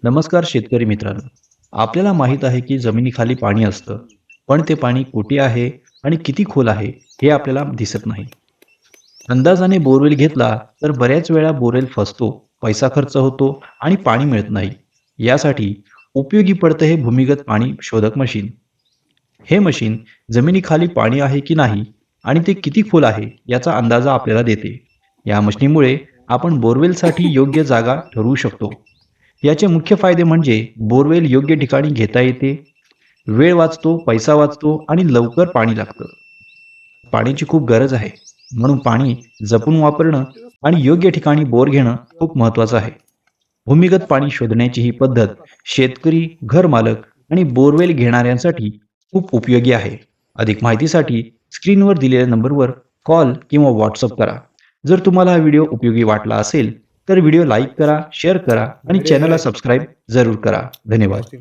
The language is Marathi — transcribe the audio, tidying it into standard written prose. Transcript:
नमस्कार शेतकरी मित्रांनो. आपल्याला माहीत आहे की जमिनीखाली पाणी असतं, पण ते पाणी कुठे आहे आणि किती खोल आहे हे आपल्याला दिसत नाही. अंदाजाने बोरवेल घेतला तर बऱ्याच वेळा बोरवेल फसतो, पैसा खर्च होतो आणि पाणी मिळत नाही. यासाठी उपयोगी पडतं हे भूमिगत पाणी शोधक मशीन. हे मशीन जमिनीखाली पाणी आहे की नाही आणि ते किती खोल आहे याचा अंदाजा आपल्याला देते. या मशिनीमुळे आपण बोरवेलसाठी योग्य जागा ठरवू शकतो. याचे मुख्य फायदे म्हणजे बोरवेल योग्य ठिकाणी घेता येते, वेळ वाचतो, पैसा वाचतो आणि लवकर पाणी लागतं. पाण्याची खूप गरज आहे, म्हणून पाणी जपून वापरणं आणि योग्य ठिकाणी बोर घेणं खूप महत्त्वाचं आहे. भूमिगत पाणी शोधण्याची ही पद्धत शेतकरी, घरमालक आणि बोरवेल घेणाऱ्यांसाठी खूप उपयोगी आहे. अधिक माहितीसाठी स्क्रीनवर दिलेल्या नंबरवर कॉल किंवा व्हॉट्सअप करा. जर तुम्हाला हा व्हिडिओ उपयोगी वाटला असेल, तर व्हिडिओ लाईक करा, शेअर करा आणि चॅनलला सबस्क्राईब जरूर करा. धन्यवाद.